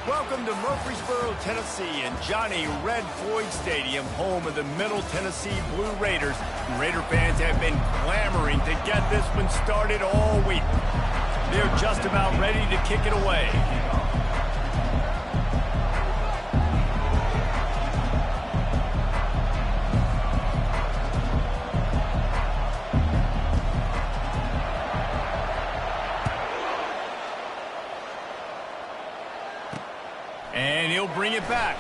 Welcome to Murfreesboro, Tennessee, and Johnny Red Floyd Stadium, home of the Middle Tennessee Blue Raiders. Raider fans have been clamoring to get this one started all week. They're just about ready to kick it away. And he'll bring it back.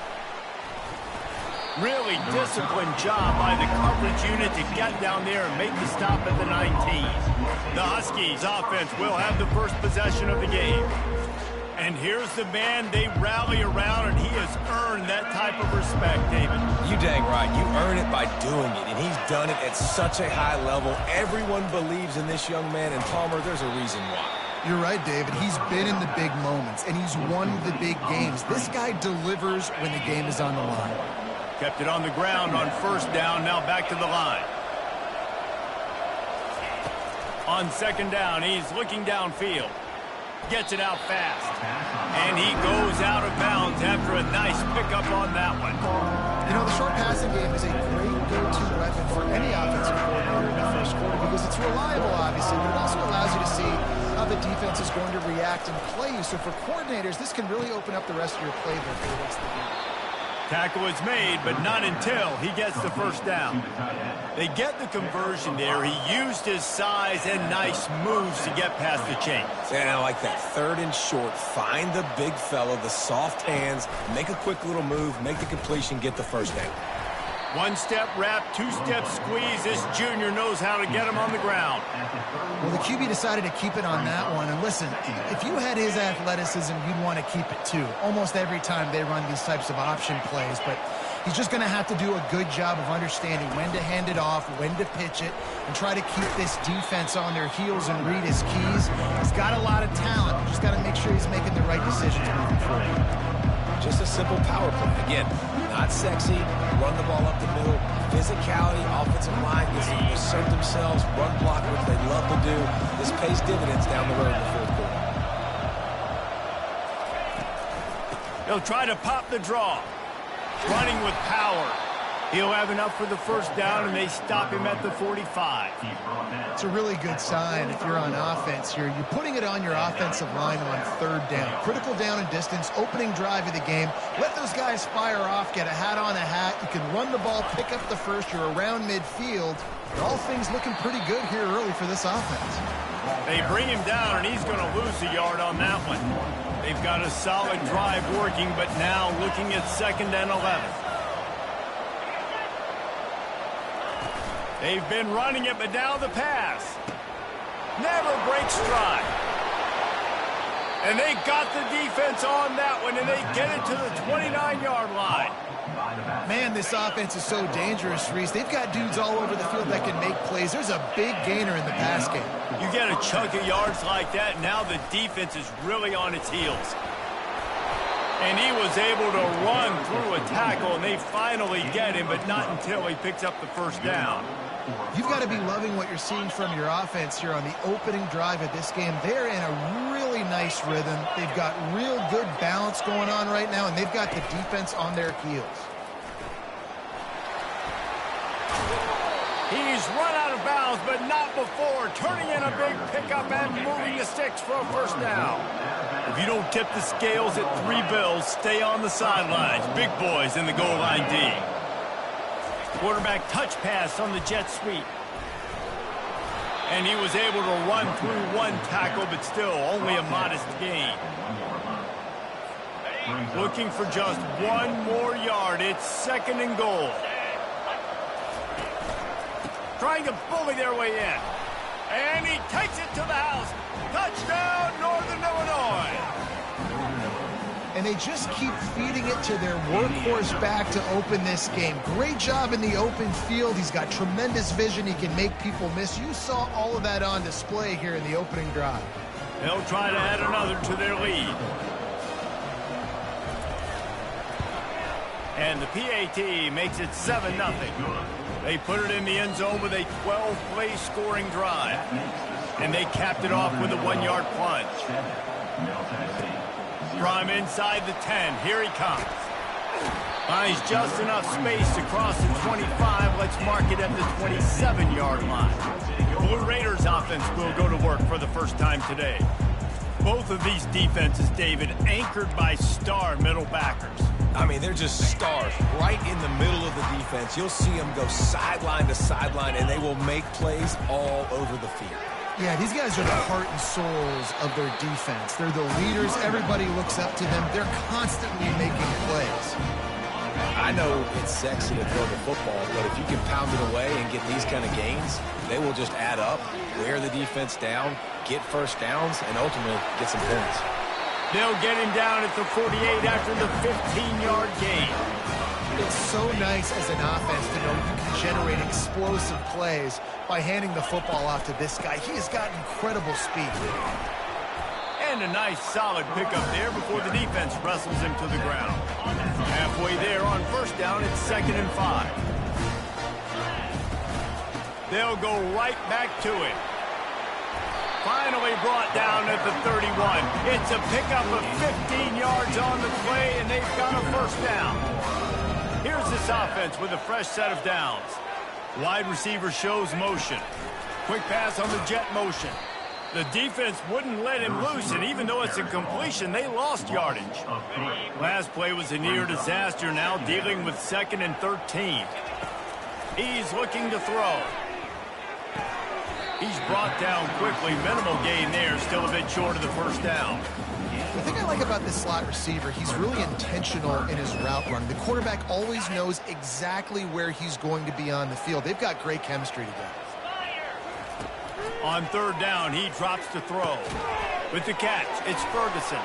Really disciplined job by the coverage unit to get down there and make the stop at the 19. The Huskies offense will have the first possession of the game. And here's the man they rally around, and he has earned that type of respect, David. You dang right. You earn it by doing it, and he's done it at such a high level. Everyone believes in this young man, and Palmer, there's a reason why. You're right, David. He's been in the big moments, and he's won the big games. This guy delivers when the game is on the line. Kept it on the ground on first down, now back to the line. On second down, he's looking downfield. Gets it out fast. And he goes out of bounds after a nice pickup on that one. You know, the short passing game is a great go-to weapon for any offensive coordinator in the first quarter because it's reliable, obviously, but it also allows you to see how the defense is going to react and play you. So for coordinators, this can really open up the rest of your playbook for the rest of the game. Tackle is made, but not until he gets the first down. They get the conversion there. He used his size and nice moves to get past the chains. And I like that. Third and short. Find the big fella, the soft hands, make a quick little move, make the completion, get the first down. One-step wrap, two-step squeeze. This junior knows how to get him on the ground. Well, the QB decided to keep it on that one. And listen, if you had his athleticism, you'd want to keep it too. Almost every time they run these types of option plays. But he's just going to have to do a good job of understanding when to hand it off, when to pitch it, and try to keep this defense on their heels and read his keys. He's got a lot of talent. Just got to make sure he's making the right decisions moving forward. Just a simple power play. Again, not sexy, run the ball up the middle, physicality, offensive line gets to assert themselves, run block, which they love to do. This pays dividends down the road in the fourth quarter. He'll try to pop the draw. Running with power. He'll have enough for the first down, and they stop him at the 45. It's a really good sign if you're on offense here. You're putting it on your offensive line on third down. Critical down and distance, opening drive of the game. Let those guys fire off, get a hat on a hat. You can run the ball, pick up the first. You're around midfield. All things looking pretty good here early for this offense. They bring him down, and he's going to lose a yard on that one. They've got a solid drive working, but now looking at 2nd and 11. They've been running it, but now the pass. Never breaks stride. And they got the defense on that one, and they get it to the 29-yard line. Man, this offense is so dangerous, Reese. They've got dudes all over the field that can make plays. There's a big gainer in the pass game. You get a chunk of yards like that, now the defense is really on its heels. And he was able to run through a tackle, and they finally get him, but not until he picks up the first down. You've got to be loving what you're seeing from your offense here on the opening drive of this game. They're in a really nice rhythm. They've got real good balance going on right now, and they've got the defense on their heels. He's run out of bounds, but not before. Turning in a big pickup and moving the sticks for a first down. If you don't tip the scales at 3 bills, stay on the sidelines. Big boys in the goal line D. Quarterback touch pass on the jet sweep. And he was able to run through one tackle, but still only a modest gain. Looking for just one more yard. It's 2nd and goal. Trying to bully their way in. And he takes it to the house. Touchdown, Northern Illinois. And they just keep feeding it to their workhorse back to open this game. Great job in the open field. He's got tremendous vision. He can make people miss. You saw all of that on display here in the opening drive. They'll try to add another to their lead. And the PAT makes it 7-0. They put it in the end zone with a 12-play scoring drive. And they capped it off with a 1-yard plunge. Draw him inside the 10. Here he comes. Finds just enough space to cross the 25. Let's mark it at the 27-yard line. The Blue Raiders offense will go to work for the first time today. Both of these defenses, David, anchored by star middle backers. I mean, they're just stars right in the middle of the defense. You'll see them go sideline to sideline, and they will make plays all over the field. Yeah, these guys are the heart and souls of their defense. They're the leaders. Everybody looks up to them. They're constantly making plays. I know it's sexy to throw the football, but if you can pound it away and get these kind of gains, they will just add up, wear the defense down, get first downs, and ultimately get some points. They'll get him down at the 48 after the 15-yard gain. It's so nice as an offense to know you can generate explosive plays by handing the football off to this guy. He has got incredible speed. And a nice solid pickup there before the defense wrestles him to the ground. Halfway there on first down, it's 2nd and 5. They'll go right back to it. Finally brought down at the 31. It's a pickup of 15 yards on the play, and they've got a first down. Here's this offense with a fresh set of downs. Wide receiver shows motion. Quick pass on the jet motion. The defense wouldn't let him loose, and even though it's a completion, they lost yardage. Last play was a near disaster, now dealing with 2nd and 13. He's looking to throw. He's brought down quickly. Minimal gain there, still a bit short of the first down. The thing I like about this slot receiver, he's really intentional in his route run. The quarterback always knows exactly where he's going to be on the field. They've got great chemistry together. On 3rd down, he drops to throw. With the catch, it's Ferguson.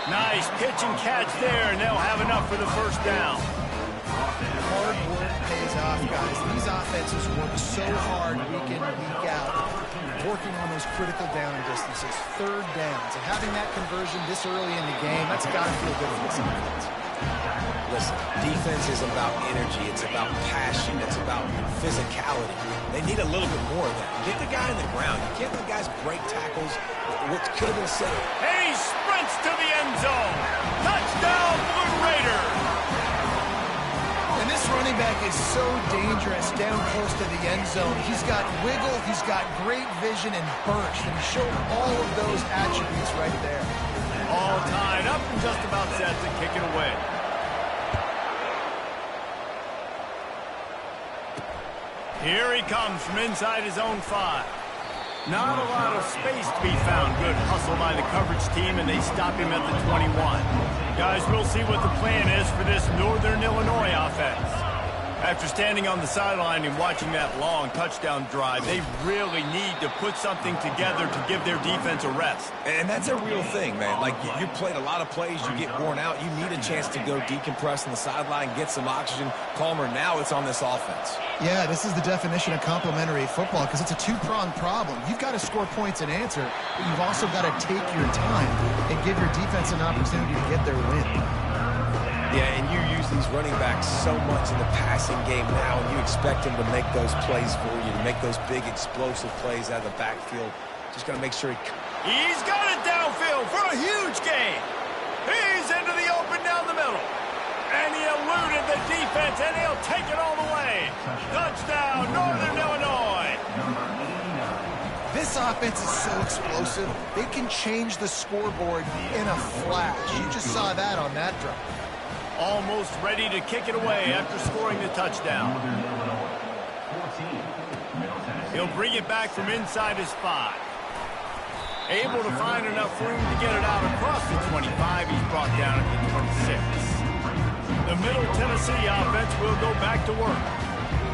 Nice pitch and catch there, and they'll have enough for the first down. Hard work pays off, guys. These offenses work so hard week in, week out, working on those critical down distances, 3rd downs. And having that conversion this early in the game, that's got to feel good for this offense. Listen, defense is about energy. It's about passion. It's about physicality. They need a little bit more of that. Get the guy in the ground. You can't let guys break tackles. What could have been said. And he sprints to the end zone. Touchdown, Blue Raiders. And this running back is so dangerous down close to the end zone. He's got wiggle, he's got great vision and burst, and he showed all of those attributes right there. All tied up and just about set to kick it away. Here he comes from inside his own 5. Not a lot of space to be found. Good hustle by the coverage team, and they stop him at the 21. Guys, we'll see what the plan is for this Northern Illinois offense. After standing on the sideline and watching that long touchdown drive, they really need to put something together to give their defense a rest. And that's a real thing, man. Like, you played a lot of plays, you get worn out, you need a chance to go decompress on the sideline, get some oxygen, calmer. Now it's on this offense. Yeah, this is the definition of complementary football because it's a two-pronged problem. You've got to score points and answer, but you've also got to take your time and give your defense an opportunity to get their win. Yeah, and you use these running backs so much in the passing game now, and you expect them to make those plays for you, to make those big explosive plays out of the backfield. Just got to make sure He's got it downfield for a huge gain. He's into the open down the middle. And he eluded the defense, and he'll take it all the way. Touchdown, Northern Illinois. This offense is so explosive, they can change the scoreboard in a flash. You just saw that on that drive. Almost ready to kick it away after scoring the touchdown. He'll bring it back from inside his 5. Able to find enough room to get it out across the 25. He's brought down at the 26. The Middle Tennessee offense will go back to work.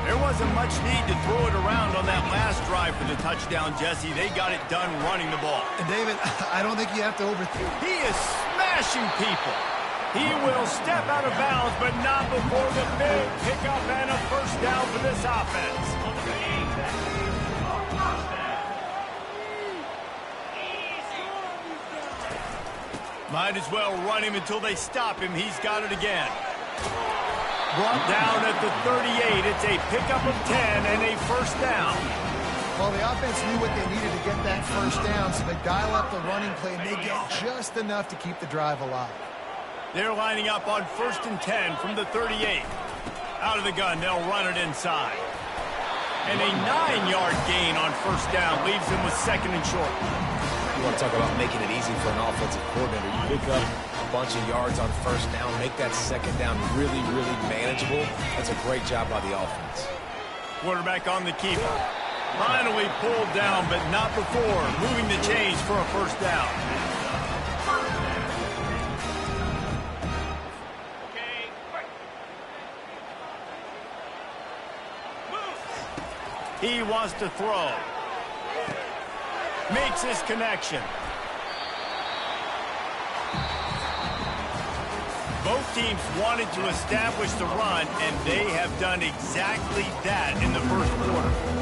There wasn't much need to throw it around on that last drive for the touchdown, Jesse. They got it done running the ball. And David, I don't think you have to overthink. He is smashing people. He will step out of bounds, but not before the big pickup and a first down for this offense. Might as well run him until they stop him. He's got it again. Brought down at the 38. It's a pickup of 10 and a first down. Well, the offense knew what they needed to get that first down, so they dial up the running play, and they get just enough to keep the drive alive. They're lining up on 1st and 10 from the 38. Out of the gun, they'll run it inside. And a 9-yard gain on 1st down leaves them with 2nd and short. You want to talk about making it easy for an offensive coordinator. You pick up a bunch of yards on 1st down, make that 2nd down really, really manageable. That's a great job by the offense. Quarterback on the keeper. Finally pulled down, but not before moving the chains for a 1st down. He wants to throw. Makes his connection. Both teams wanted to establish the run, and they have done exactly that in the 1st quarter.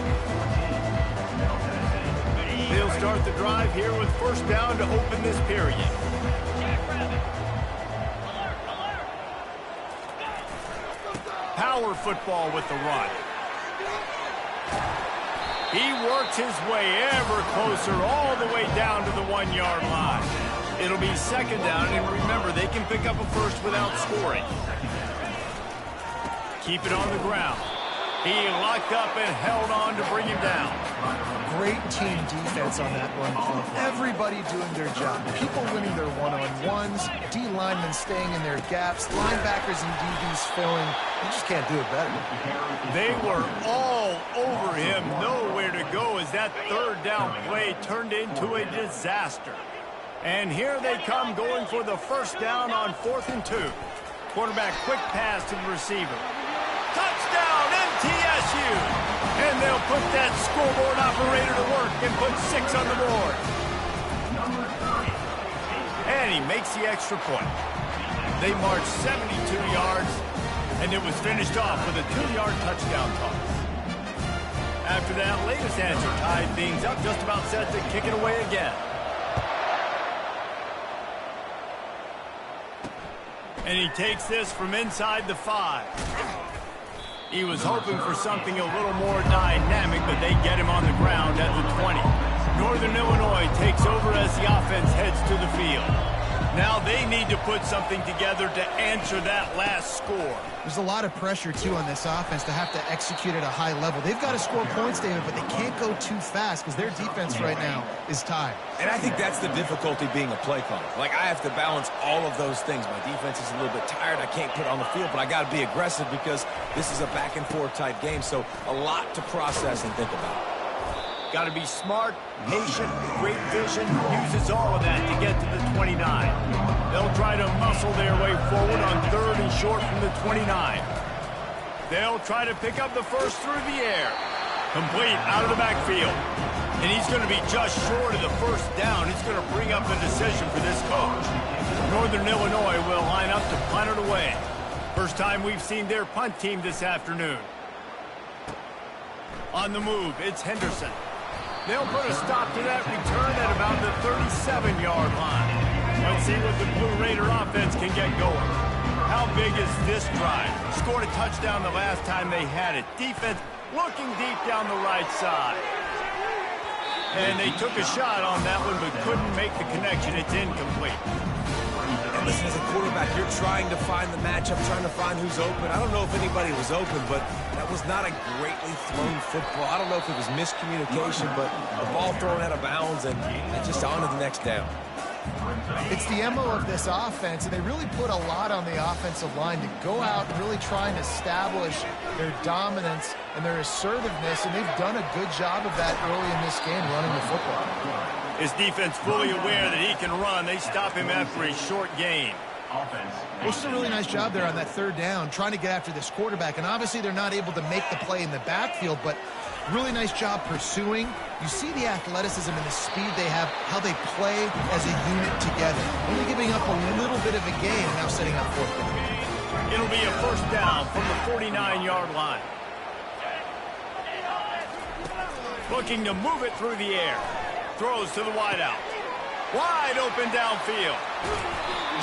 They'll start the drive here with 1st down to open this period. Power football with the run. He works his way ever closer all the way down to the 1-yard line. It'll be 2nd down, and remember, they can pick up a 1st without scoring. Keep it on the ground. He locked up and held on to bring him down. Great team defense on that run play. Everybody doing their job. People winning their one-on-ones, D linemen staying in their gaps, linebackers and DBs filling. You just can't do it better. They were all over him, nowhere to go as that 3rd down play turned into a disaster. And here they come going for the 1st down on 4th and 2. Quarterback quick pass to the receiver. Touchdown, MTSU! And they'll put that scoreboard operator to work and put 6 on the board. And he makes the extra point. They marched 72 yards, and it was finished off with a 2-yard touchdown toss. After that latest answer tied things up, just about set to kick it away again. And he takes this from inside the 5. He was hoping for something a little more dynamic, but they get him on the ground at the 20. Northern Illinois takes over as the offense heads to the field. Now they need to put something together to answer that last score. There's a lot of pressure, too, on this offense to have to execute at a high level. They've got to score points, David, but they can't go too fast because their defense right now is tired. And I think that's the difficulty being a play caller. Like, I have to balance all of those things. My defense is a little bit tired. I can't put it on the field, but I got to be aggressive because this is a back-and-forth type game, so a lot to process and think about. Got to be smart, patient, great vision, uses all of that to get to the 29. They'll try to muscle their way forward on 3rd and short from the 29. They'll try to pick up the 1st through the air. Complete out of the backfield. And he's going to be just short of the 1st down. It's going to bring up the decision for this coach. Northern Illinois will line up to punt it away. First time we've seen their punt team this afternoon. On the move, it's Henderson. They'll put a stop to that return at about the 37-yard line. Let's see what the Blue Raider offense can get going. How big is this drive? Scored a touchdown the last time they had it. Defense looking deep down the right side. And they took a shot on that one but couldn't make the connection. It's incomplete. And listen, as a quarterback, you're trying to find the matchup, trying to find who's open. I don't know if anybody was open, but that was not a greatly thrown football. I don't know if it was miscommunication, but the ball thrown out of bounds and just on to the next down. It's the MO of this offense, and they really put a lot on the offensive line to go out and really try and establish their dominance and their assertiveness, and they've done a good job of that early in this game running the football. His defense fully aware that he can run. They stop him after a short gain. Which is a really nice job there on that 3rd down, trying to get after this quarterback. And obviously they're not able to make the play in the backfield, but really nice job pursuing. You see the athleticism and the speed they have, how they play as a unit together. Only giving up a little bit of a gain and now setting up 4th down. It'll be a 1st down from the 49-yard line. Looking to move it through the air. Throws to the wideout. Wide open downfield.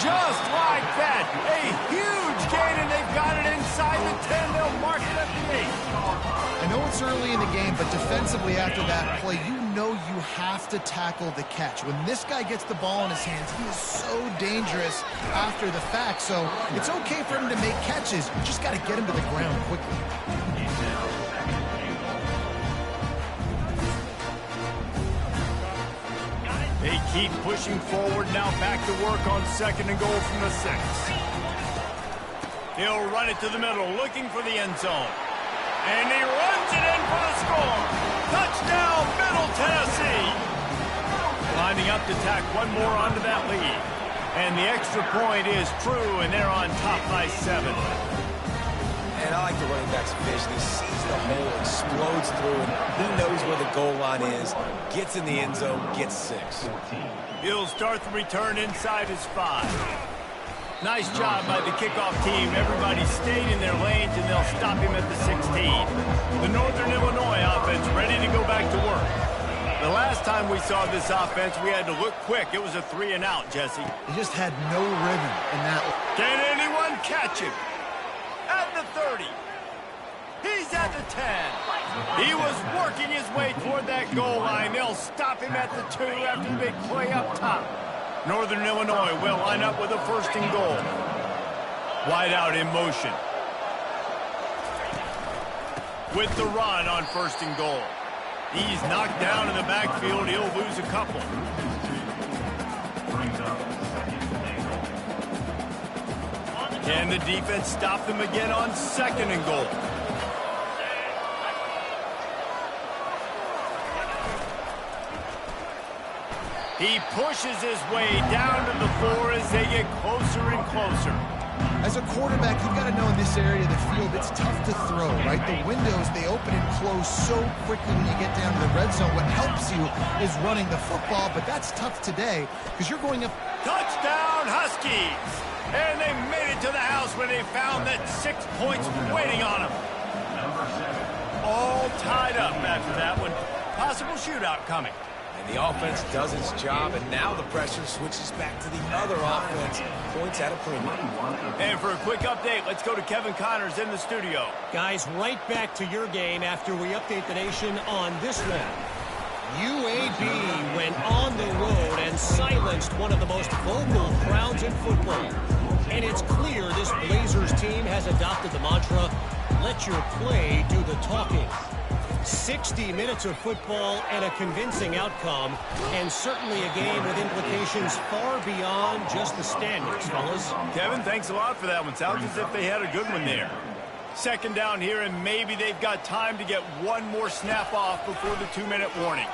Just like that. A huge gain, and they've got it inside the 10. They'll mark it at the 8. I know it's early in the game, but defensively after that play, you know you have to tackle the catch. When this guy gets the ball in his hands, he is so dangerous after the fact. So it's okay for him to make catches. You just got to get him to the ground quickly. They keep pushing forward, now back to work on 2nd and goal from the 6. He'll run it to the middle, looking for the end zone. And he runs it in for the score. Touchdown, Middle Tennessee. Lining up to tack one more onto that lead. And the extra point is true, and they're on top by 7. And I like the running back's vision. He sees the hole, explodes through, and he knows where the goal line is, gets in the end zone, gets 6. He'll start the return inside his 5. Nice job by the kickoff team. Everybody stayed in their lanes, and they'll stop him at the 16. The Northern Illinois offense ready to go back to work. The last time we saw this offense, we had to look quick. It was a 3-and-out, Jesse. He just had no rhythm in that. Can anyone catch him? At the 30. He's at the 10. He was working his way toward that goal line. They'll stop him at the 2 after the big play up top. Northern Illinois will line up with a 1st and goal. Wide out in motion. With the run on 1st and goal. He's knocked down in the backfield. He'll lose a couple. Can the defense stop them again on 2nd and goal? He pushes his way down to the 4 as they get closer and closer. As a quarterback, you've got to know in this area of the field, it's tough to throw, right? The windows, they open and close so quickly when you get down to the red zone. What helps you is running the football, but that's tough today because you're going up. Touchdown, Huskies! And they made it to the house when they found that 6 points waiting on them. All tied up after that one. Possible shootout coming. And the offense does its job, and now the pressure switches back to the other offense. Points at a premium. And for a quick update, let's go to Kevin Connors in the studio. Guys, right back to your game after we update the nation on this one. UAB went on the road and silenced one of the most vocal crowds in football. And it's clear this Blazers team has adopted the mantra, let your play do the talking. 60 minutes of football and a convincing outcome, and certainly a game with implications far beyond just the standings, fellas. Kevin, thanks a lot for that one. Sounds as if they had a good one there. 2nd down here, and maybe they've got time to get one more snap off before the 2-minute warning.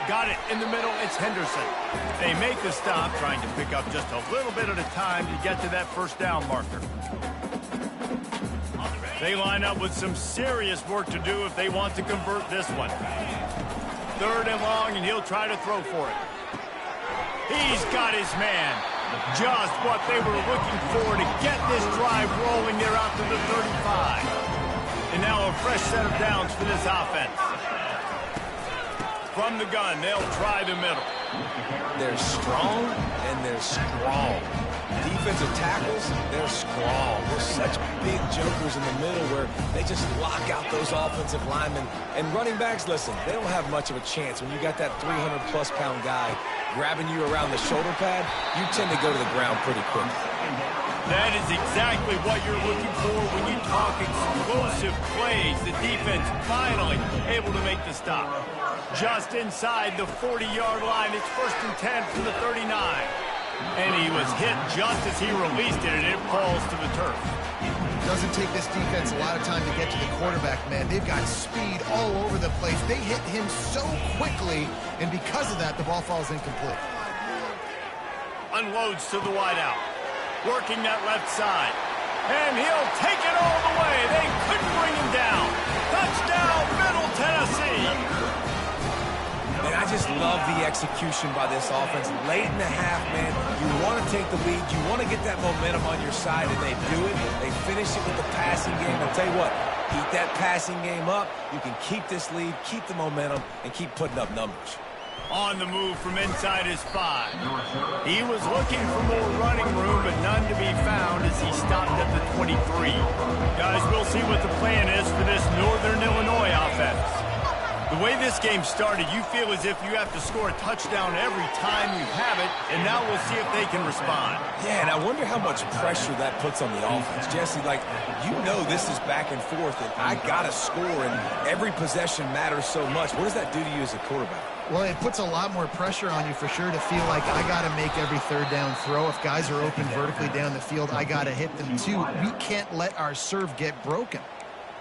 Got it in the middle. It's Henderson. They make the stop, trying to pick up just a little bit at a time to get to that 1st down marker. They line up with some serious work to do if they want to convert this one. 3rd and long, and he'll try to throw for it. He's got his man. Just what they were looking for to get this drive rolling. They're out to the 35. And now a fresh set of downs for this offense. From the gun, they'll try the middle. They're strong, and they're strong. Defensive tackles, they're strong. They're such big jokers in the middle where they just lock out those offensive linemen. And running backs, listen, they don't have much of a chance. When you got that 300-plus pound guy grabbing you around the shoulder pad, you tend to go to the ground pretty quick. That is exactly what you're looking for when you talk explosive plays. The defense finally able to make the stop. Just inside the 40-yard line, it's 1st and 10 from the 39. And he was hit just as he released it, and it falls to the turf. Doesn't take this defense a lot of time to get to the quarterback, man. They've got speed all over the place. They hit him so quickly, and because of that, the ball falls incomplete. Unloads to the wideout. Working that left side. And he'll take it all the way. They couldn't bring him down. Touchdown, Middle Tennessee. And I just love the execution by this offense. Late in the half, man, you want to take the lead. You want to get that momentum on your side, and they do it. They finish it with the passing game. I'll tell you what, keep that passing game up. You can keep this lead, keep the momentum, and keep putting up numbers. On the move from inside his 5. He was looking for more running room, but none to be found as he stopped at the 23. Guys, we'll see what the plan is for this Northern Illinois offense. The way this game started, you feel as if you have to score a touchdown every time you have it, and now we'll see if they can respond. Yeah, and I wonder how much pressure that puts on the offense. Jesse, like, you know this is back and forth, and I got to score, and every possession matters so much. What does that do to you as a quarterback? Well, it puts a lot more pressure on you for sure to feel like I got to make every third down throw. If guys are open vertically down the field, I got to hit them too. We can't let our serve get broken.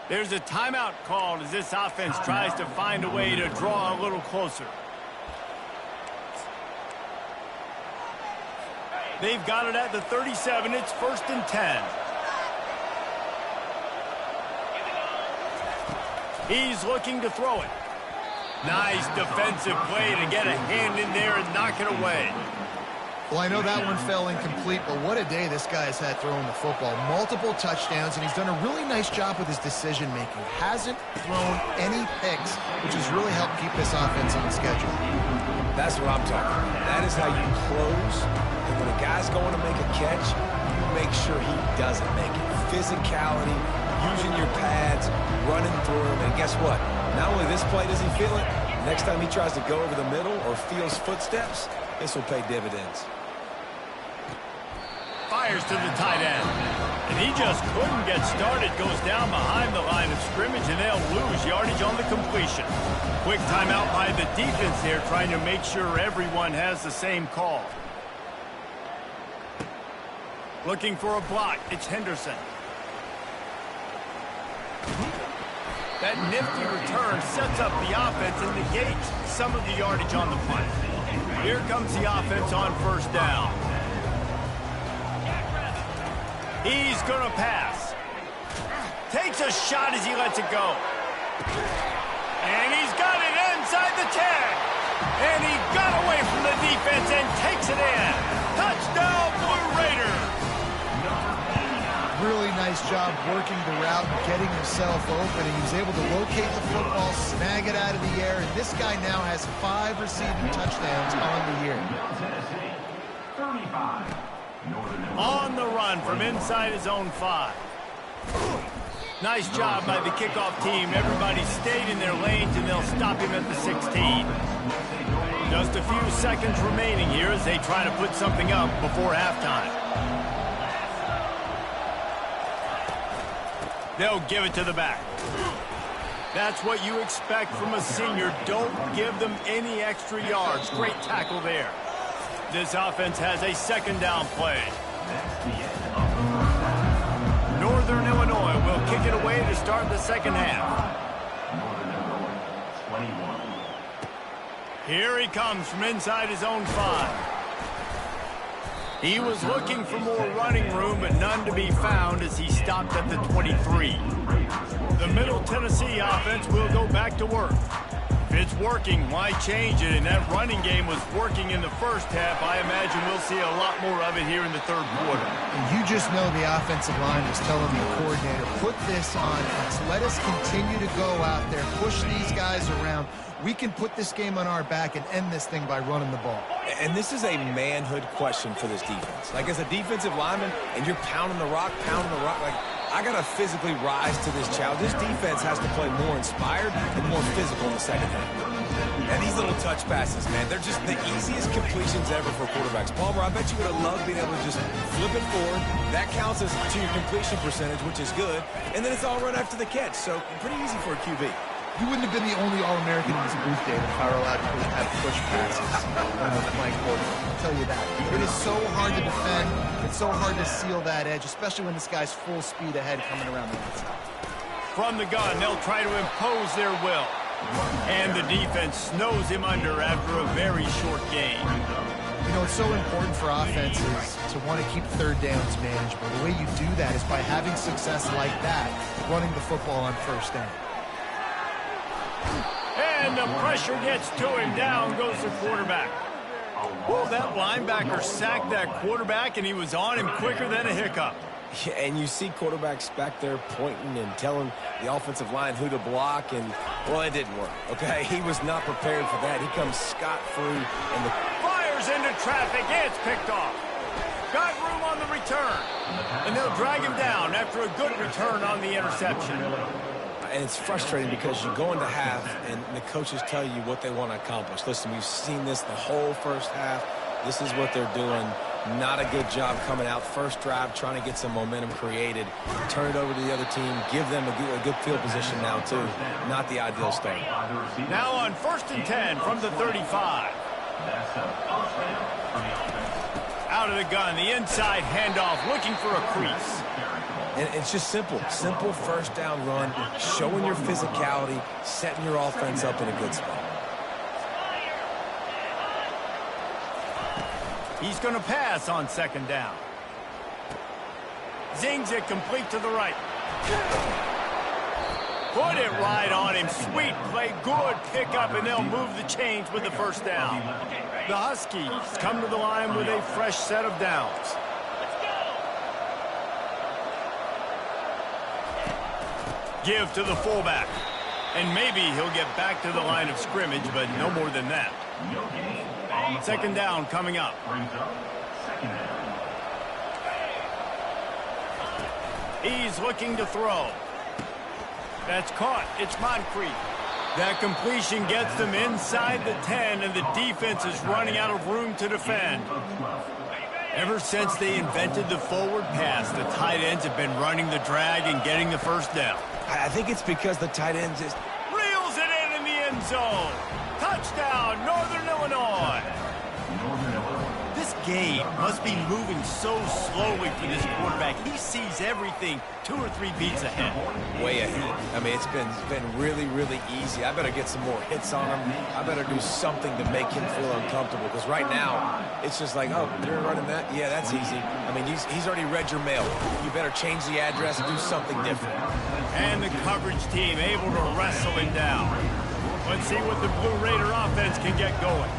There's a timeout called as this offense tries to find a way to draw a little closer. They've got it at the 37. It's 1st and 10. He's looking to throw it. Nice defensive play to get a hand in there and knock it away. Well, I know that one fell incomplete, but what a day this guy has had throwing the football. Multiple touchdowns, and he's done a really nice job with his decision-making. Hasn't thrown any picks, which has really helped keep this offense on schedule. That's what I'm talking about. That is how you close. And when a guy's going to make a catch, you make sure he doesn't make it. Physicality, using your pads, running through him. And guess what? Not only this play does he feel it, next time he tries to go over the middle or feels footsteps, this will pay dividends. Fires to the tight end. And he just couldn't get started. Goes down behind the line of scrimmage, and they'll lose yardage on the completion. Quick timeout by the defense there, trying to make sure everyone has the same call. Looking for a block. It's Henderson. That nifty return sets up the offense and negates some of the yardage on the punt. Here comes the offense on 1st down. He's going to pass. Takes a shot as he lets it go. And he's got it inside the 10. And he got away from the defense and takes it in. Touchdown, Blue Raiders. Really nice job working the route and getting himself open. And he was able to locate the football, snag it out of the air, and this guy now has 5 receiving touchdowns on the year. On the run from inside his own 5. Nice job by the kickoff team. Everybody stayed in their lanes, and they'll stop him at the 16. Just a few seconds remaining here as they try to put something up before halftime. They'll give it to the back. That's what you expect from a senior. Don't give them any extra yards. Great tackle there. This offense has a 2nd down play. Northern Illinois will kick it away to start the 2nd half. Here he comes from inside his own 5. He was looking for more running room, but none to be found as he stopped at the 23. The Middle Tennessee offense will go back to work. If it's working, why change it? And that running game was working in the 1st half. I imagine we'll see a lot more of it here in the 3rd quarter. And you just know the offensive line was telling the coordinator, put this on us. Let us continue to go out there, push these guys around. We can put this game on our back and end this thing by running the ball. And this is a manhood question for this defense. Like, as a defensive lineman, and you're pounding the rock, like, I got to physically rise to this challenge. This defense has to play more inspired and more physical in the 2nd half. And these little touch passes, man, they're just the easiest completions ever for quarterbacks. Palmer, I bet you would have loved being able to just flip it forward. That counts as to your completion percentage, which is good. And then it's all run after the catch. So pretty easy for a QB. You wouldn't have been the only All-American in this booth, David, if I were allowed to have push passes playing quarterback. I'll tell you that. It is so hard to defend. It's so hard to seal that edge, especially when this guy's full speed ahead coming around the outside. From the gun, they'll try to impose their will. And the defense snows him under after a very short game. You know, it's so important for offenses to want to keep 3rd downs manageable. The way you do that is by having success like that, running the football on 1st down. And the pressure gets to him. Down goes the quarterback. Well, that linebacker sacked that quarterback, and he was on him quicker than a hiccup. Yeah, and you see quarterbacks back there pointing and telling the offensive line who to block, and, well, it didn't work, okay? He was not prepared for that. He comes scot-free, and the fires into traffic. It's picked off. Got room on the return. And they'll drag him down after a good return on the interception. And it's frustrating because you go into half, and the coaches tell you what they want to accomplish. Listen, we've seen this the whole first half. This is what they're doing. Not a good job coming out first drive, trying to get some momentum created. Turn it over to the other team. Give them a good field position now, too. Not the ideal start. Now on 1st and 10 from the 35. Out of the gun, the inside handoff, looking for a crease. And it's just simple. Simple first down run, showing your physicality, setting your offense up in a good spot. He's going to pass on 2nd down. Zings it complete to the right. Put it right on him. Sweet play, good pickup, and they'll move the chains with the 1st down. The Huskies come to the line with a fresh set of downs. Give to the fullback. And maybe he'll get back to the line of scrimmage, but no more than that. 2nd down coming up. He's looking to throw. That's caught. It's Moncrief. That completion gets them inside the 10, and the defense is running out of room to defend. Ever since they invented the forward pass, the tight ends have been running the drag and getting the 1st down. I think it's because the tight ends just reels it in the end zone. Touchdown, Northern Illinois. This game must be moving so slowly for this quarterback. He sees everything 2 or 3 beats ahead. Way ahead. I mean, it's been really, really easy. I better get some more hits on him. I better do something to make him feel uncomfortable, because right now, it's just like, oh, you're running that? Yeah, that's easy. I mean, he's already read your mail. You better change the address and do something different. And the coverage team able to wrestle him down. Let's see what the Blue Raider offense can get going.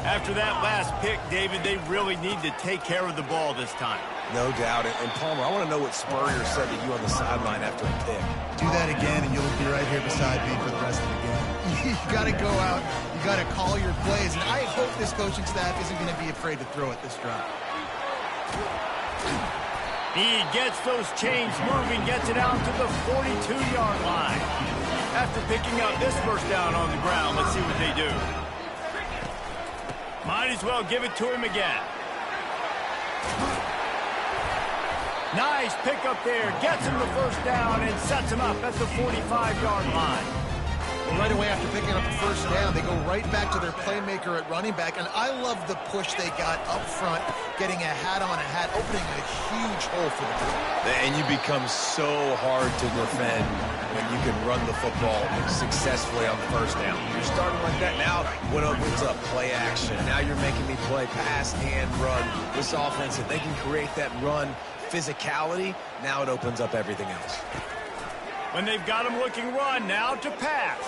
After that last pick, David, they really need to take care of the ball this time. No doubt. And Palmer, I want to know what Spurrier said to you on the sideline after a pick. Do that again, and you'll be right here beside me for the rest of the game. You got to go out. You got to call your plays. And I hope this coaching staff isn't going to be afraid to throw it this drive. He gets those chains moving, gets it out to the 42-yard line. After picking up this 1st down on the ground, let's see what they do. Might as well give it to him again. Nice pick up there. Gets him the 1st down and sets him up at the 45-yard line. Well, right away after picking up the 1st down, they go right back to their playmaker at running back. And I love the push they got up front, getting a hat on a hat, opening a huge hole for the team. And you become so hard to defend when you can run the football successfully on the 1st down. You're starting like that. Now, what opens up? Play action. Now you're making me play pass and run. This offense, if they can create that run physicality, now it opens up everything else. When they've got him looking run, now to pass.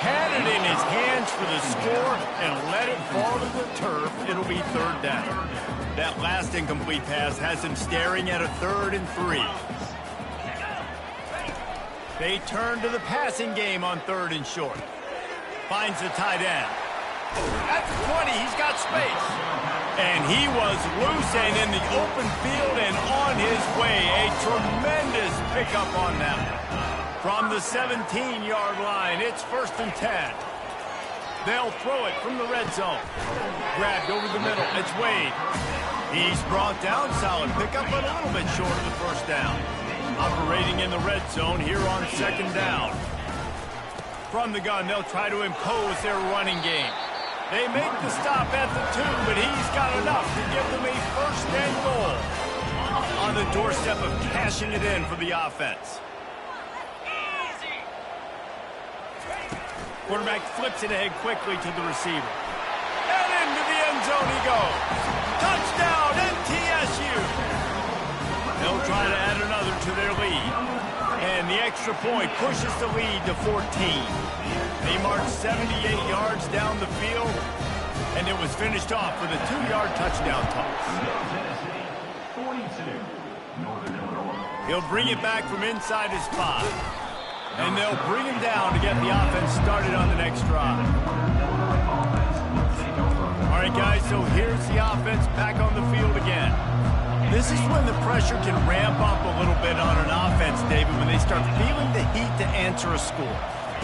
Had it in his hands for the score and let it fall to the turf. It'll be 3rd down. That last incomplete pass has him staring at a 3rd and 3. They turn to the passing game on 3rd and short. Finds the tight end. At the 20, he's got space. And he was loose and in the open field and on his way. A tremendous pickup on that one. From the 17-yard line, it's 1st and 10. They'll throw it from the red zone. Grabbed over the middle. It's Wade. He's brought down. Solid pickup, but a little bit short of the 1st down. Operating in the red zone here on 2nd down. From the gun, they'll try to impose their running game. They make the stop at the 2, but he's got enough to give them a 1st and goal. On the doorstep of cashing it in for the offense. Quarterback flips it ahead quickly to the receiver. And into the end zone he goes. Touchdown, MTSU. They'll try to add another to their lead. And the extra point pushes the lead to 14. They marched 78 yards down the field, and it was finished off with a 2-yard touchdown toss. He'll bring it back from inside his 5. And they'll bring him down to get the offense started on the next drive. All right, guys, so here's the offense back on the field again. This is when the pressure can ramp up a little bit on an offense, David, when they start feeling the heat to answer a score.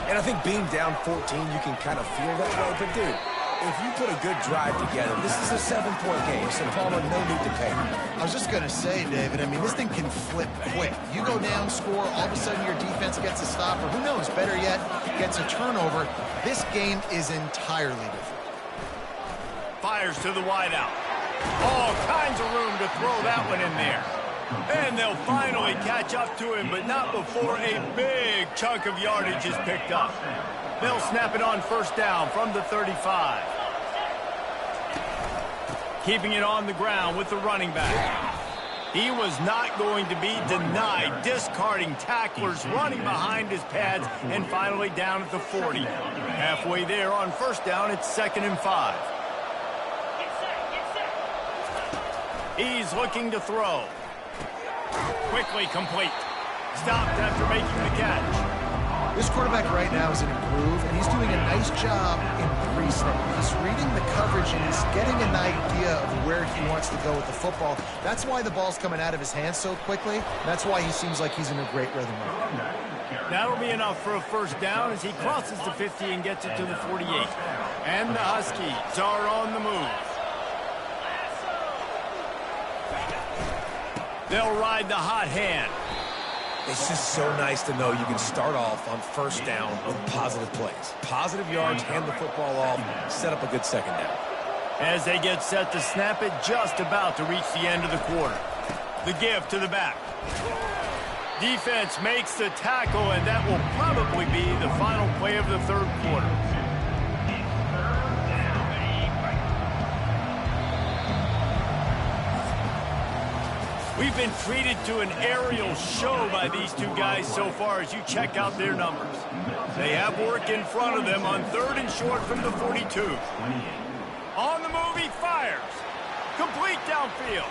And I think being down 14, you can kind of feel that way. But, dude, if you put a good drive together, this is a 7-point game, so Palmer, no need to pay. I was just going to say, David, I mean, this thing can flip quick. You go down, score, all of a sudden your defense gets a stop, or who knows, better yet, gets a turnover. This game is entirely different. Fires to the wideout. All kinds of room to throw that one in there. And they'll finally catch up to him, but not before a big chunk of yardage is picked up. They'll snap it on first down from the 35. Keeping it on the ground with the running back. He was not going to be denied, discarding tacklers, running behind his pads, and finally down at the 40. Halfway there on first down, it's 2nd and 5. He's looking to throw. Quickly complete. Stopped after making the catch. This quarterback right now is in a groove, and he's doing a nice job in pre-snap. He's reading the coverage, and he's getting an idea of where he wants to go with the football. That's why the ball's coming out of his hands so quickly. That's why he seems like he's in a great rhythm right now. That'll be enough for a first down as he crosses the 50 and gets it to the 48. And the Huskies are on the move. They'll ride the hot hand. It's just so nice to know you can start off on first down with positive plays. Positive yards, hand the football off, set up a good second down. As they get set to snap it, just about to reach the end of the quarter. The give to the back. Defense makes the tackle, and that will probably be the final play of the third quarter. We've been treated to an aerial show by these two guys so far as you check out their numbers. They have work in front of them on 3rd and short from the 42. On the move, he fires. Complete downfield.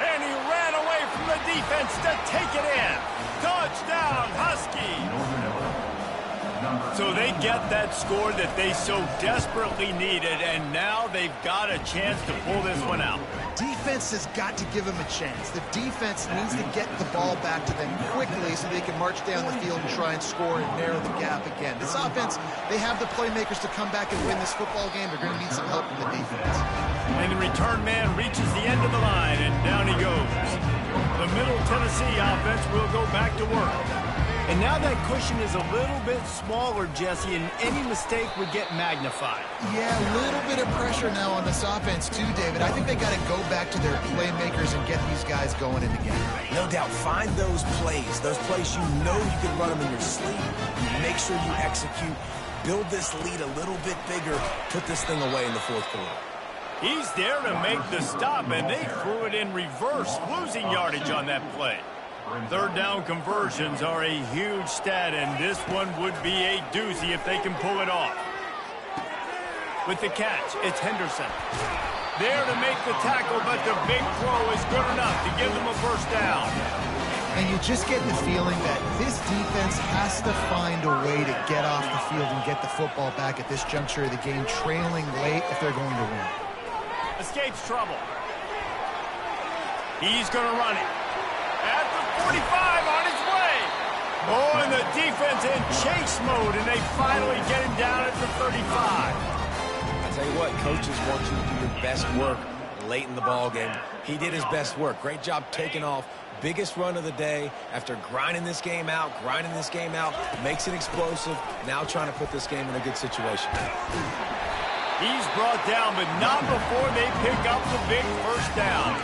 And he ran away from the defense to take it in. Touchdown, Huskies. So they get that score that they so desperately needed, and now they've got a chance to pull this one out. Defense has got to give them a chance. The defense needs to get the ball back to them quickly so they can march down the field and try and score and narrow the gap again. This offense, they have the playmakers to come back and win this football game. They're going to need some help from the defense. And the return man reaches the end of the line, and down he goes. The Middle Tennessee offense will go back to work. And now that cushion is a little bit smaller, Jesse, and any mistake would get magnified. Yeah, a little bit of pressure now on this offense too, David. I think they got to go back to their playmakers and get these guys going in the game. No doubt, find those plays you know you can run them in your sleep. Make sure you execute. Build this lead a little bit bigger. Put this thing away in the fourth quarter. He's there to make the stop, and they threw it in reverse, losing yardage on that play. 3rd down conversions are a huge stat, and this one would be a doozy if they can pull it off. With the catch, it's Henderson. There to make the tackle, but the big throw is good enough to give them a first down. And you just get the feeling that this defense has to find a way to get off the field and get the football back at this juncture of the game, trailing late if they're going to win. Escapes trouble. He's going to run it. At the 45 on his way. Oh, and the defense in chase mode, and they finally get him down at the 35. I tell you what, coaches want you to do your best work late in the ball game. He did his best work. Great job taking off. Biggest run of the day after grinding this game out, makes it explosive. Now trying to put this game in a good situation. He's brought down, but not before they pick up the big first down.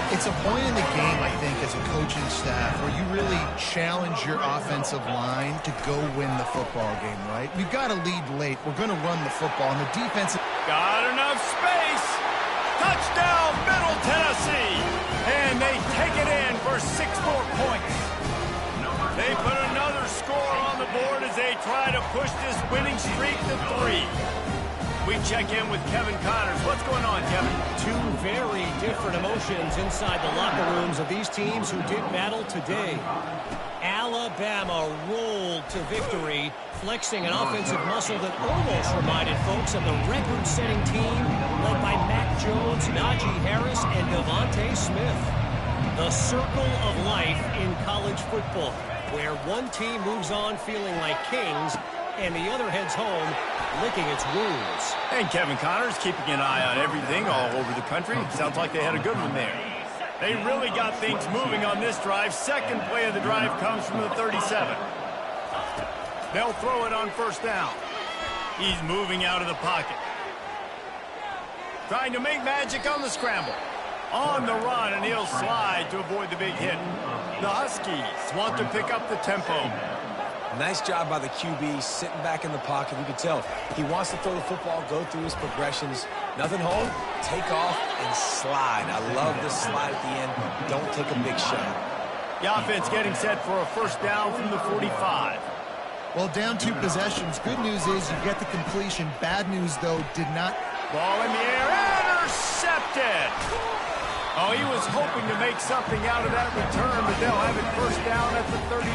It's a point in the game, I think, as a coaching staff, where you really challenge your offensive line to go win the football game, right? We've got to lead late. We're going to run the football, and the defense... Got enough space. Touchdown, Middle Tennessee. And they take it in for 6 more points. They put another score on the board as they try to push this winning streak to 3. We check in with Kevin Connors. What's going on, Kevin? Two very different emotions inside the locker rooms of these teams who did battle today. Alabama rolled to victory, flexing an offensive muscle that almost reminded folks of the record-setting team led by Mac Jones, Najee Harris, and Devontae Smith. The circle of life in college football, where one team moves on feeling like kings and the other heads home licking its wounds. And Kevin Connors keeping an eye on everything all over the country. Sounds like they had a good one there. They really got things moving on this drive. Second play of the drive comes from the 37. They'll throw it on first down. He's moving out of the pocket. Trying to make magic on the scramble. On the run, and he'll slide to avoid the big hit. The Huskies want to pick up the tempo. Nice job by the QB, sitting back in the pocket. You can tell he wants to throw the football, go through his progressions. Nothing home, take off, and slide. I love the slide at the end. Don't take a big shot. The offense getting set for a first down from the 45. Well, down 2 possessions. Good news is you get the completion. Bad news, though, did not. Ball in the air, intercepted. Oh, he was hoping to make something out of that return, but they'll have it first down at the 39.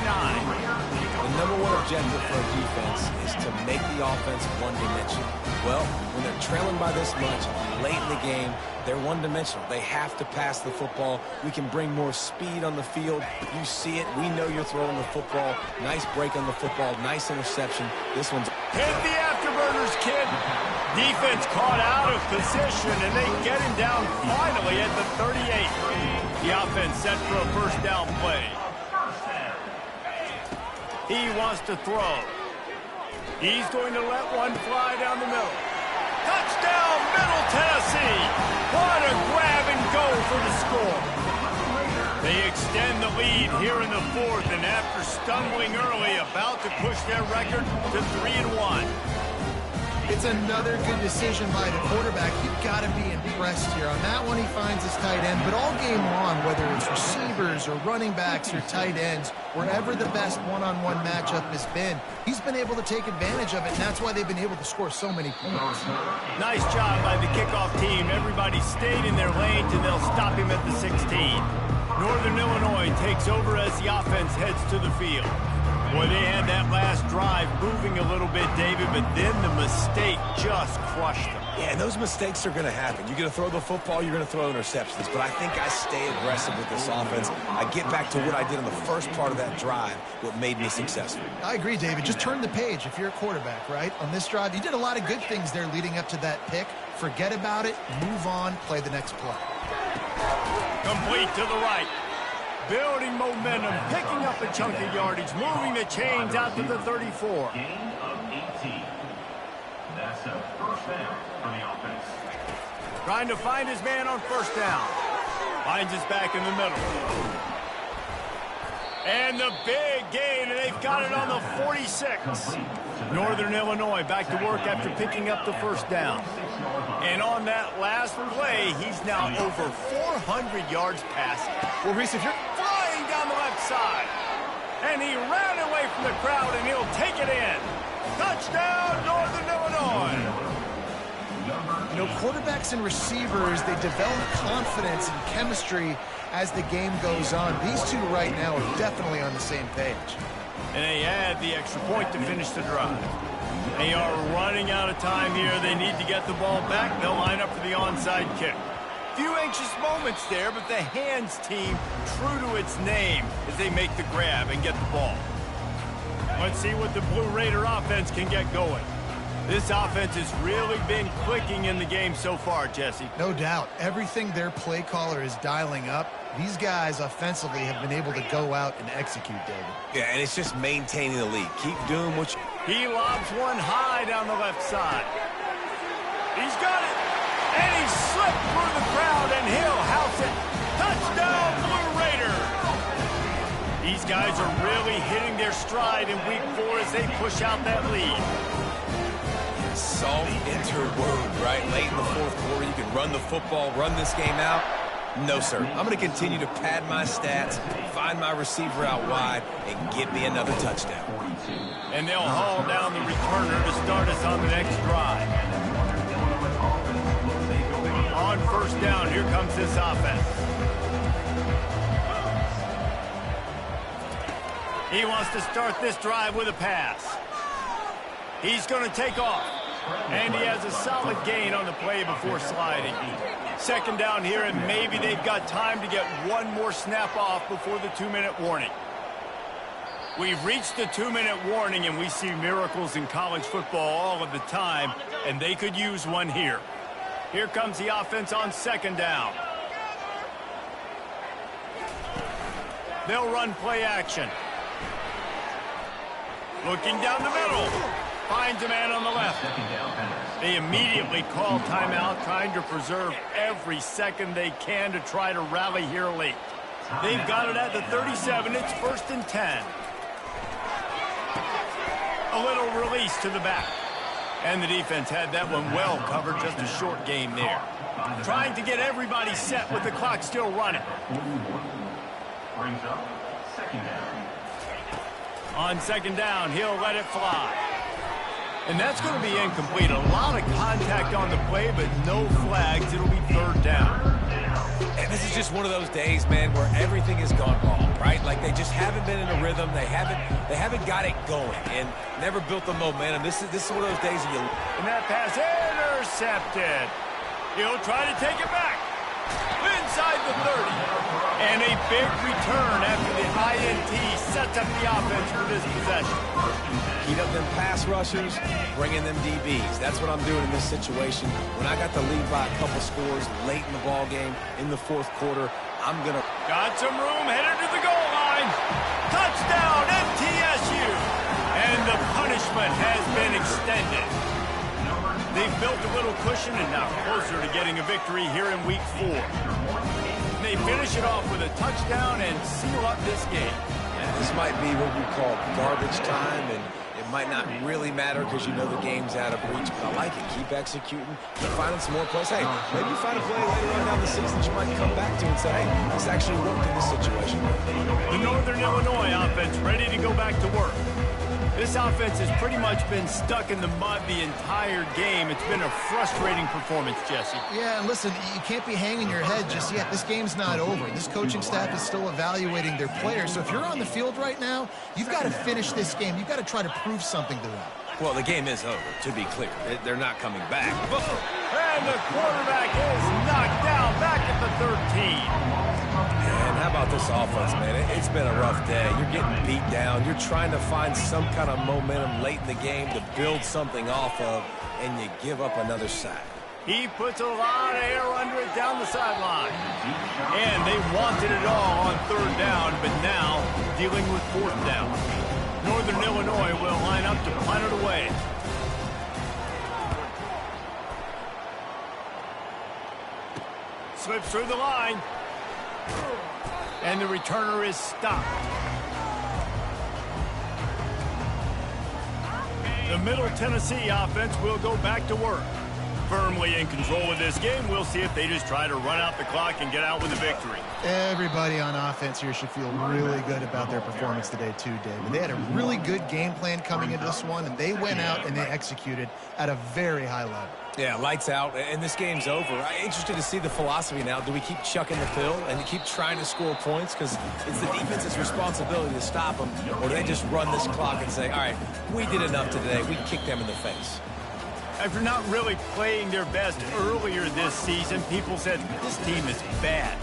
The number one objective for a defense is to make the offense one-dimensional. Well, when they're trailing by this much, late in the game, they're one-dimensional. They have to pass the football. We can bring more speed on the field. You see it. We know you're throwing the football. Nice break on the football. Nice interception. This one's... Hit the afterburners, kid. Defense caught out of position, and they get him down finally at the 38. The offense set for a first down play. He wants to throw. He's going to let one fly down the middle. Touchdown, Middle Tennessee. What a grab and go for the score. They extend the lead here in the 4th, and after stumbling early, about to push their record to 3-1. It's another good decision by the quarterback. You've got to be impressed here. On that one, he finds his tight end. But all game long, whether it's receivers or running backs or tight ends, wherever the best one-on-one matchup has been, he's been able to take advantage of it, and that's why they've been able to score so many points. Nice job by the kickoff team. Everybody stayed in their lanes, and they'll stop him at the 16. Northern Illinois takes over as the offense heads to the field. Boy, they had that last drive moving a little bit, David, but then the mistake just crushed them. Yeah, and those mistakes are going to happen. You're going to throw the football, you're going to throw interceptions. But I think I stay aggressive with this offense. I get back to what I did in the first part of that drive, what made me successful. I agree, David. Just turn the page if you're a quarterback, right? On this drive, you did a lot of good things there leading up to that pick. Forget about it, move on, play the next play. Complete to the right. Building momentum, picking up a chunk of yardage, moving the chains out to the 34. Gain of 18. That's a first down for the offense. Trying to find his man on first down. Finds his back in the middle. And the big gain, and they've got it on the 46. Northern Illinois back to work after picking up the first down. And on that last play, he's now over 400 yards passing. Well, Reese, if you're Flying down the left side. And he ran away from the crowd, and he'll take it in. Touchdown, Northern Illinois. You know, quarterbacks and receivers, they develop confidence and chemistry as the game goes on. These two right now are definitely on the same page. And they add the extra point to finish the drive. They are running out of time here. They need to get the ball back. They'll line up for the onside kick. Few anxious moments there, but the hands team true to its name as they make the grab and get the ball. Let's see what the Blue Raider offense can get going. This offense has really been clicking in the game so far, Jesse. No doubt. Everything their play caller is dialing up, these guys offensively have been able to go out and execute, David. Yeah, and it's just maintaining the lead. Keep doing what you... He lobs one high down the left side. He's got it. And he slipped through the crowd, and he'll house it. Touchdown, Blue Raiders. These guys are really hitting their stride in week 4 as they push out that lead. Salt into wound, right? Late in the 4th quarter, you can run the football, run this game out. No, sir. I'm going to continue to pad my stats, find my receiver out wide, and get me another touchdown. And they'll haul down the returner to start us on the next drive. down. Here comes this offense. He wants to start this drive with a pass. He's going to take off. And he has a solid gain on the play before sliding. Second down here, and maybe they've got time to get one more snap off before the 2-minute warning. We've reached the 2-minute warning, and we see miracles in college football all of the time, and they could use one here. Here comes the offense on second down. They'll run play action. Looking down the middle. Finds a man on the left. They immediately call timeout, trying to preserve every second they can to try to rally here late. They've got it at the 37. It's 1st and 10. A little release to the back. And the defense had that one well covered, just a short gain there. Trying to get everybody set with the clock still running. Brings up second down. On second down, he'll let it fly. And that's going to be incomplete. A lot of contact on the play, but no flags. It'll be 3rd down. And this is just one of those days, man, where everything has gone wrong, right? Like they just haven't been in a rhythm. They haven't got it going and never built the momentum. This is one of those days you. And that pass intercepted. He'll try to take it back. Inside the 30. And a big return after the INT sets up the offense for this possession. Heat up them pass rushers, bring in them DBs. That's what I'm doing in this situation. When I got the lead by a couple scores late in the ball game, in the 4th quarter, I'm going to... Got some room, headed to the goal line. Touchdown, MTSU. And the punishment has been extended. They've built a little cushion and now closer to getting a victory here in week 4. They finish it off with a touchdown and seal up this game. Yeah, this might be what you call garbage time, and it might not really matter because you know the game's out of reach, but I like it. Keep executing. Keep finding some more plays. Hey, maybe you find a play later on down the season that you might come back to and say, hey, this actually worked in this situation. The Northern Illinois offense ready to go back to work. This offense has pretty much been stuck in the mud the entire game. It's been a frustrating performance, Jesse. Yeah, and listen, you can't be hanging your head just yet. This game's not over. This coaching staff is still evaluating their players. So if you're on the field right now, you've got to finish this game. You've got to try to prove something to them. Well, the game is over, to be clear. They're not coming back. And the quarterback is knocked down back at the 13. And how about this offense, man? It's been a rough day. You're getting beat down. You're trying to find some kind of momentum late in the game to build something off of, and you give up another sack. He puts a lot of air under it down the sideline. And they wanted it all on 3rd down, but now dealing with 4th down. Northern Illinois will line up to punt it away. Slips through the line. And the returner is stopped. The Middle Tennessee offense will go back to work. Firmly in control of this game. We'll see if they just try to run out the clock and get out with a victory. Everybody on offense here should feel really good about their performance today too, David. They had a really good game plan coming into this one, and they went out and they executed at a very high level. Yeah, lights out, and this game's over. I'm interested to see the philosophy now. Do we keep chucking the pill and keep trying to score points? Because it's the defense's responsibility to stop them. Or do they just run this clock and say, all right, we did enough today. We kicked them in the face. After not really playing their best earlier this season, people said this team is bad.